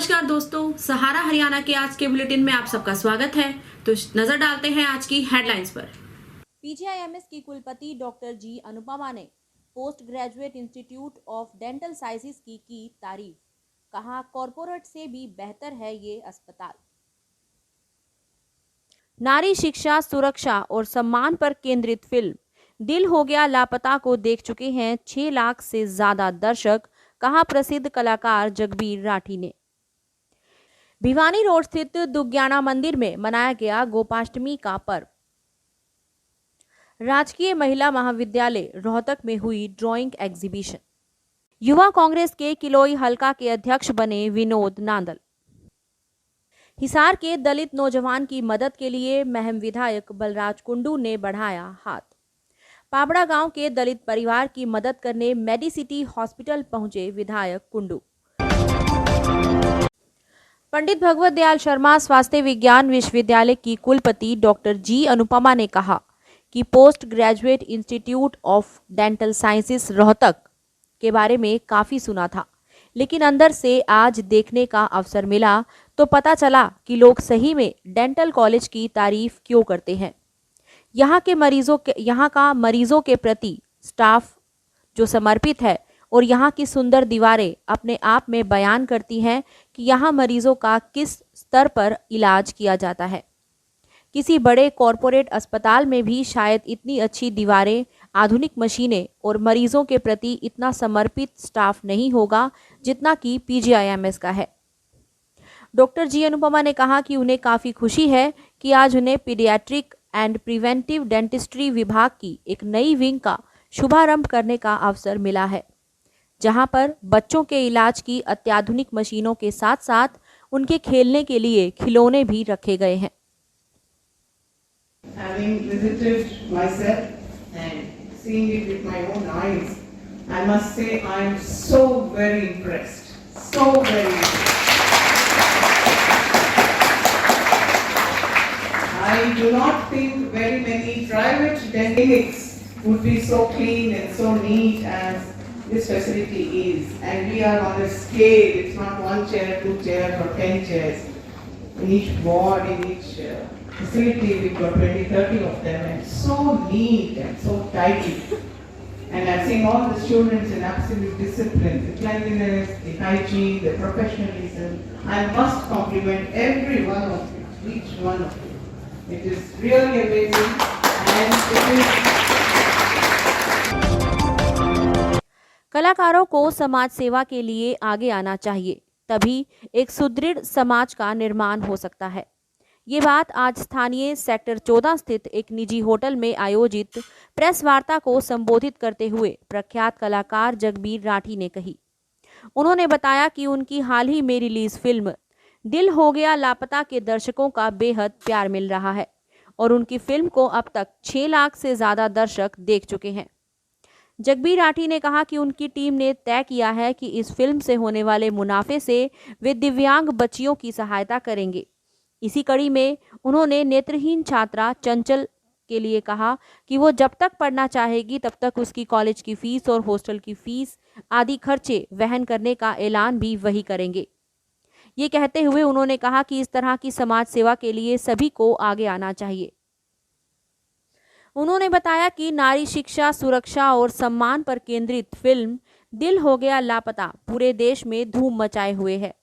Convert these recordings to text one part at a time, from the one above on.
नमस्कार दोस्तों, सहारा हरियाणा के आज के बुलेटिन में आप सबका स्वागत है। तो नजर डालते हैं आज की हेडलाइंस पर। पीजीआईएमएस की कुलपति डॉक्टर जी अनुपमा ने post graduate institute of dental sciences की तारीफ। कहा, कॉरपोरेट से भी बेहतर है ये अस्पताल। नारी शिक्षा, सुरक्षा और सम्मान पर केंद्रित फिल्म दिल हो गया लापता को देख चुके हैं 6 लाख से ज्यादा दर्शक। कहा, प्रसिद्ध कलाकार जगबीर राठी ने। भिवानी रोड स्थित दुग्ग्याना मंदिर में मनाया गया गोपाष्टमी का पर्व। राजकीय महिला महाविद्यालय रोहतक में हुई ड्राइंग एग्जीबिशन। युवा कांग्रेस के किलोई हलका के अध्यक्ष बने विनोद नांदल। हिसार के दलित नौजवान की मदद के लिए महम विधायक बलराज कुंडू ने बढ़ाया हाथ। पाबड़ा गांव के दलित परिवार की मदद करने मेडिसिटी हॉस्पिटल पहुंचे विधायक कुंडू। पंडित भगवत दयाल शर्मा स्वास्थ्य विज्ञान विश्वविद्यालय की कुलपति डॉक्टर जी अनुपमा ने कहा कि post graduate institute of dental sciences Rohtak के बारे में काफी सुना था, लेकिन अंदर से आज देखने का अवसर मिला तो पता चला कि लोग सही में डेंटल कॉलेज की तारीफ क्यों करते हैं। यहाँ का मरीजों के प्रति स्टाफ जो समर्पित है और यहाँ की सुंदर दीवारें अपने आप में बयान करती हैं कि यहाँ मरीजों का किस स्तर पर इलाज किया जाता है। किसी बड़े कॉरपोरेट अस्पताल में भी शायद इतनी अच्छी दीवारें, आधुनिक मशीनें और मरीजों के प्रति इतना समर्पित स्टाफ नहीं होगा जितना कि पीजीआईएमएस का है। डॉक्टर जी अनुपमा ने कहा कि उन्हें काफ़ी खुशी है कि आज उन्हें पीडियाट्रिक एंड प्रिवेंटिव डेंटिस्ट्री विभाग की एक नई विंग का शुभारंभ करने का अवसर मिला है, जहां पर बच्चों के इलाज की अत्याधुनिक मशीनों के साथ साथ उनके खेलने के लिए खिलौने भी रखे गए हैं। Having visited myself and seeing it with my own eyes, I must say I am so very impressed. So very impressed. I do not think very many private dental clinics would be so clean and so neat as this facility is. And we are on a scale, it's not 1 chair, 2 chairs or 10 chairs. In each ward, in each facility, we've got 20, 30 of them, and so neat and so tidy. And I've seen all the students in absolute discipline, the cleanliness, the hygiene, the professionalism. I must compliment every one of you, each one of you. It is really amazing, and it is. कलाकारों को समाज सेवा के लिए आगे आना चाहिए, तभी एक सुदृढ़ समाज का निर्माण हो सकता है। ये बात आज स्थानीय सेक्टर 14 स्थित एक निजी होटल में आयोजित प्रेस वार्ता को संबोधित करते हुए प्रख्यात कलाकार जगबीर राठी ने कही। उन्होंने बताया कि उनकी हाल ही में रिलीज फिल्म दिल हो गया लापता के दर्शकों का बेहद प्यार मिल रहा है और उनकी फिल्म को अब तक 6 लाख से ज्यादा दर्शक देख चुके हैं। जगबीर राठी ने कहा कि उनकी टीम ने तय किया है कि इस फिल्म से होने वाले मुनाफे से वे दिव्यांग बच्चियों की सहायता करेंगे। इसी कड़ी में उन्होंने नेत्रहीन छात्रा चंचल के लिए कहा कि वो जब तक पढ़ना चाहेगी तब तक उसकी कॉलेज की फीस और हॉस्टल की फीस आदि खर्चे वहन करने का ऐलान भी वही करेंगे। ये कहते हुए उन्होंने कहा कि इस तरह की समाज सेवा के लिए सभी को आगे आना चाहिए। उन्होंने बताया कि नारी शिक्षा, सुरक्षा और सम्मान पर केंद्रित फिल्म दिल हो गया लापता पूरे देश में धूम मचाए हुए है।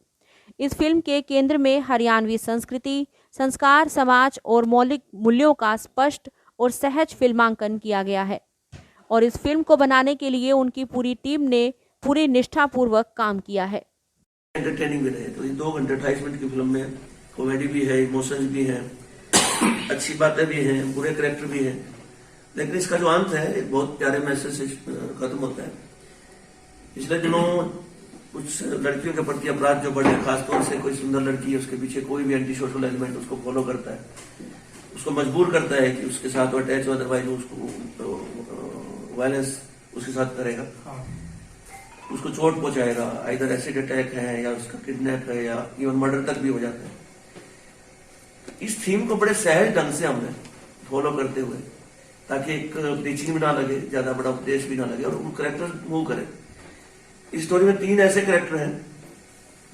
इस फिल्म के केंद्र में हरियाणवी संस्कृति, संस्कार, समाज और मौलिक मूल्यों का स्पष्ट और सहज फिल्मांकन किया गया है और इस फिल्म को बनाने के लिए उनकी पूरी टीम ने पूरी निष्ठापूर्वक काम किया है। एंटरटेनिंग भी रहे, तो ये 2 घंटे 28 मिनट की फिल्म में कॉमेडी भी है, इमोशंस भी है, अच्छी बातें भी हैं, बुरे कैरेक्टर भी हैं, लेकिन इसका जो अंत है एक बहुत प्यारे मैसेज से खत्म होता है। पिछले दिनों कुछ लड़कियों के प्रति अपराध जो बढ़े, खासतौर से कोई सुंदर लड़की है, उसके पीछे कोई भी एंटी सोशल एलिमेंट उसको फॉलो करता है, उसको मजबूर करता है कि उसके साथ वो अटैच हो, अदरवाइज उसको वायलेंस उसके साथ करेगा, उसको चोट पहुंचाएगा, आइदर एसिड अटैक है या उसका किडनैप है या इवन मर्डर तक भी हो जाता है। इस थीम को बड़े सहज ढंग से हमने फॉलो करते हुए, ताकि एक प्रीचिंग भी ना लगे, ज्यादा बड़ा उपदेश भी ना लगे और वो कैरेक्टर मूव करे। इस स्टोरी में 3 ऐसे कैरेक्टर हैं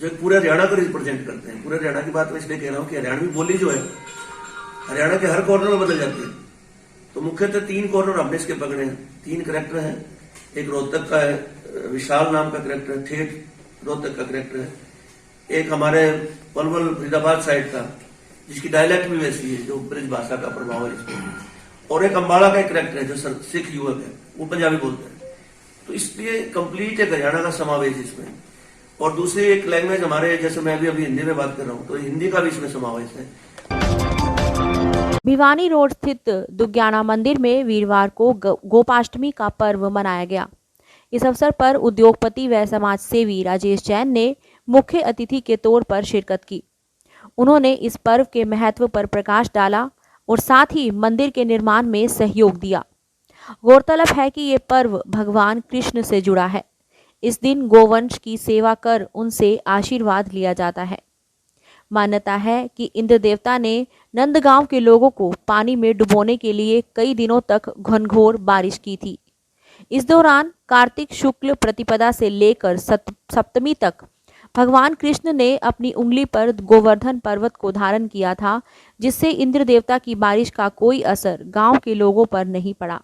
जो पूरे हरियाणा को रिप्रेजेंट करते हैं। पूरे हरियाणा की बात मैं इसलिए कह रहा हूँ कि हरियाणवी बोली जो है हरियाणा के हर कॉर्नर में बदल जाती है। तो मुख्यतः 3 कॉर्नर हमने इसके पकड़े हैं। 3 करेक्टर हैं। एक रोहतक का है, विशाल नाम का करेक्टर है, ठेठ रोहतक का करेक्टर है। एक हमारे पलवल फरीदाबाद साइड का, जिसकी डायलेक्ट भी वैसी है, जो ब्रिज भाषा का प्रभाव है इसमें। और एक अम्बाड़ा का एक करेक्टर है, जो सिख युवक है, वो पंजाबी बोलते हैं। तो इसलिए कंप्लीट एक हरियाणा का समावेश इसमें। और दूसरी एक लैंग्वेज हमारे, जैसे मैं अभी हिंदी में बात कर रहा हूँ, तो हिंदी का भी इसमें समावेश है। भिवानी रोड स्थित दुग्ग्याना मंदिर में वीरवार को गोपाष्टमी का पर्व मनाया गया। इस अवसर पर उद्योगपति व समाज सेवी राजेश जैन ने मुख्य अतिथि के तौर पर शिरकत की। उन्होंने इस पर्व के महत्व पर प्रकाश डाला और साथ ही मंदिर के निर्माण में सहयोग दिया। गौरतलब है कि ये पर्व भगवान कृष्ण से जुड़ा है। इस दिन गोवंश की सेवा कर उनसे आशीर्वाद लिया जाता है। मान्यता है कि इंद्र देवता ने नंदगांव के लोगों को पानी में डुबोने के लिए कई दिनों तक घनघोर बारिश की थी। इस दौरान कार्तिक शुक्ल प्रतिपदा से लेकर सप्तमी तक भगवान कृष्ण ने अपनी उंगली पर गोवर्धन पर्वत को धारण किया था, जिससे इंद्र देवता की बारिश का कोई असर गांव के लोगों पर नहीं पड़ा।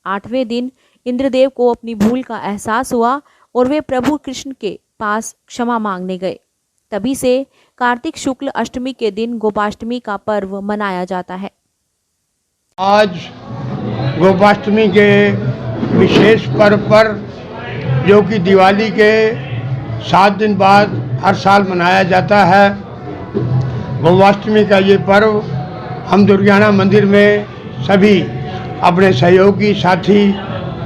8वें दिन इंद्रदेव को अपनी भूल का एहसास हुआ और वे प्रभु कृष्ण के पास क्षमा मांगने गए। तभी से कार्तिक शुक्ल अष्टमी के दिन गोपाष्टमी का पर्व मनाया जाता है। आज गोपाष्टमी के विशेष पर्व पर, जो कि दिवाली के 7 दिन बाद हर साल मनाया जाता है, गोपाष्टमी का ये पर्व हम दुर्ग्याना मंदिर में सभी अपने सहयोगी साथी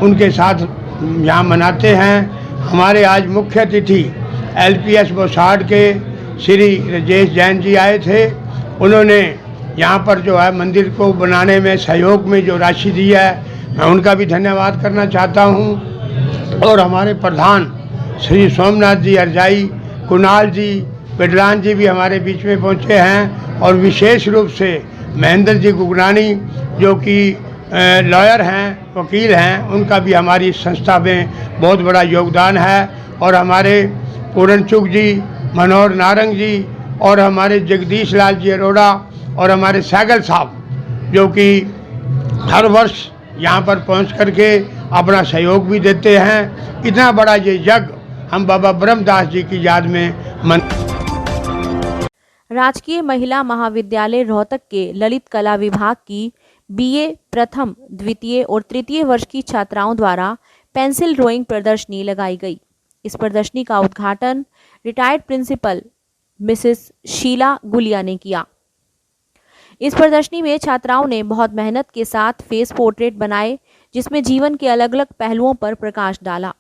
उनके साथ यहाँ मनाते हैं। हमारे आज मुख्य अतिथि LPS बोसाड के श्री राजेश जैन जी आए थे। उन्होंने यहाँ पर जो है मंदिर को बनाने में सहयोग में जो राशि दी है, मैं उनका भी धन्यवाद करना चाहता हूँ। और हमारे प्रधान श्री सोमनाथ जी अरजाई, कुणाल जी, बिडलान जी भी हमारे बीच में पहुँचे हैं। और विशेष रूप से महेंद्र जी गुगरानी, जो कि लॉयर हैं, वकील हैं, उनका भी हमारी संस्था में बहुत बड़ा योगदान है। और हमारे पूरनचुक जी, मनोहर नारंग जी और हमारे जगदीश लाल जी अरोड़ा और हमारे सैगल साहब, जो कि हर वर्ष यहाँ पर पहुँच करके अपना सहयोग भी देते हैं। इतना बड़ा ये यज्ञ हम बाबा ब्रह्मदास जी की याद में राजकीय महिला महाविद्यालय रोहतक के ललित कला विभाग की BA प्रथम, द्वितीय और तृतीय वर्ष की छात्राओं द्वारा पेंसिल ड्राइंग प्रदर्शनी लगाई गई। इस प्रदर्शनी का उद्घाटन retired principal Mrs Sheela Gulia ने किया। इस प्रदर्शनी में छात्राओं ने बहुत मेहनत के साथ फेस पोर्ट्रेट बनाए, जिसमें जीवन के अलग अलग पहलुओं पर प्रकाश डाला।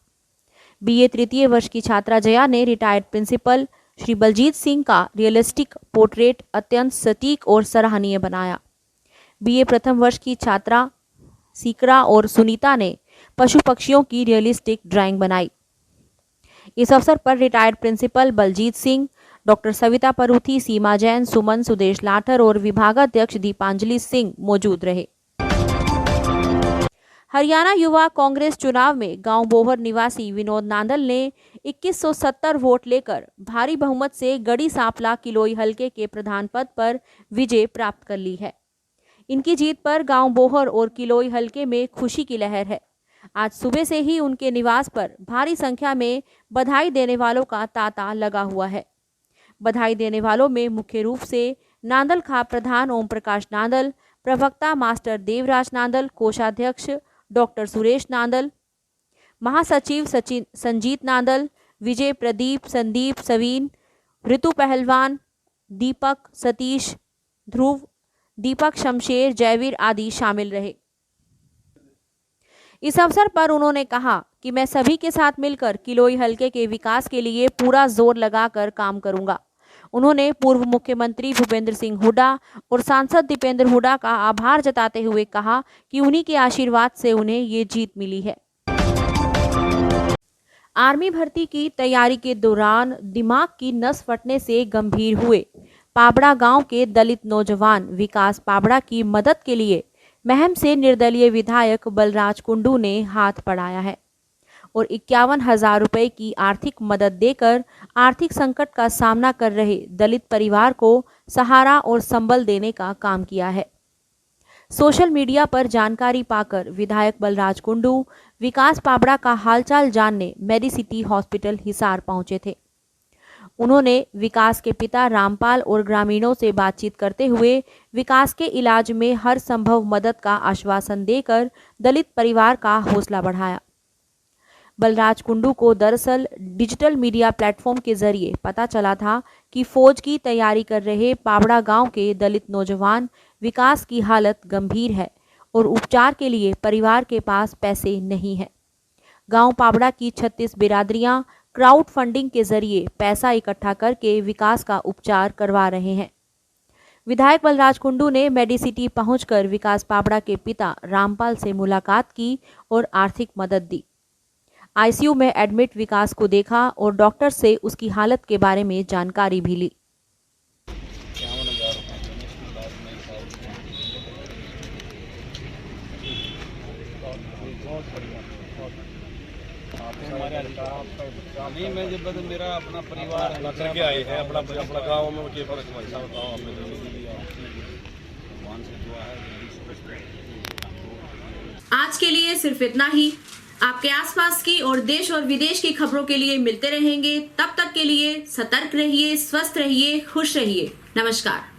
BA तृतीय वर्ष की छात्रा जया ने रिटायर्ड प्रिंसिपल श्री बलजीत सिंह का रियलिस्टिक पोर्ट्रेट अत्यंत सटीक और सराहनीय बनाया। BA प्रथम वर्ष की छात्रा सीकरा और सुनीता ने पशु पक्षियों की रियलिस्टिक ड्राइंग बनाई। इस अवसर पर retired principal Baljeet Singh, doctor Savita Paruthi, Seema Jain, Suman, Sudesh Lathar और विभागाध्यक्ष दीपांजलि सिंह मौजूद रहे। हरियाणा युवा कांग्रेस चुनाव में गांव बोहर निवासी विनोद नांदल ने 2170 वोट लेकर भारी बहुमत से गढ़ी सांपला किलोई हलके के प्रधान पद पर विजय प्राप्त कर ली है। इनकी जीत पर गांव बोहर और किलोई हलके में खुशी की लहर है। आज सुबह से ही उनके निवास पर भारी संख्या में बधाई देने वालों का तांता लगा हुआ है। बधाई देने वालों में मुख्य रूप से नांदल खाप प्रधान ओम प्रकाश नांदल, प्रवक्ता मास्टर देवराज नांदल, कोषाध्यक्ष डॉक्टर सुरेश नांदल, महासचिव संजीत नांदल, विजय, प्रदीप, संदीप, सवीन, ऋतु पहलवान, दीपक, सतीश, ध्रुव, दीपक, शमशेर, जयवीर आदि शामिल रहे। इस अवसर पर उन्होंने कहा कि मैं सभी के साथ मिलकर किलोई हलके के विकास के लिए पूरा जोर लगाकर काम करूंगा। उन्होंने पूर्व मुख्यमंत्री भूपेंद्र सिंह हुड्डा और सांसद दीपेंद्र हुड्डा का आभार जताते हुए कहा कि उन्हीं के आशीर्वाद से उन्हें ये जीत मिली है। आर्मी भर्ती की तैयारी के दौरान दिमाग की नस फटने से गंभीर हुए पाबड़ा गांव के दलित नौजवान विकास पाबड़ा की मदद के लिए महम से निर्दलीय विधायक बलराज कुंडू ने हाथ बढ़ाया है। और 51,000 रुपए की आर्थिक मदद देकर आर्थिक संकट का सामना कर रहे दलित परिवार को सहारा और संबल देने का काम किया है। सोशल मीडिया पर जानकारी पाकर विधायक बलराज कुंडू विकास पाबड़ा का हालचाल जानने मेडिसिटी हॉस्पिटल हिसार पहुंचे थे। उन्होंने विकास के पिता रामपाल और ग्रामीणों से बातचीत करते हुए विकास के इलाज में हर संभव मदद का आश्वासन देकर दलित परिवार का हौसला बढ़ाया। बलराज कुंडू को दरअसल डिजिटल मीडिया प्लेटफॉर्म के जरिए पता चला था कि फौज की तैयारी कर रहे पाबड़ा गांव के दलित नौजवान विकास की हालत गंभीर है और उपचार के लिए परिवार के पास पैसे नहीं है। गांव पाबड़ा की 36 बिरादरियां क्राउड फंडिंग के जरिए पैसा इकट्ठा करके विकास का उपचार करवा रहे हैं। विधायक बलराज कुंडू ने मेडिसिटी पहुंचकर विकास पाबड़ा के पिता रामपाल से मुलाकात की और आर्थिक मदद दी। आईसीयू में एडमिट विकास को देखा और डॉक्टर से उसकी हालत के बारे में जानकारी भी ली। नहीं, मैं जब बता मेरा अपना परिवार करके आए हैं, अपना गाँव में मुझे फर्क गाँव में भगवान से दुआ है। आज के लिए सिर्फ इतना ही। आपके आसपास की और देश और विदेश की खबरों के लिए मिलते रहेंगे। तब तक के लिए सतर्क रहिए, स्वस्थ रहिए, खुश रहिए। नमस्कार।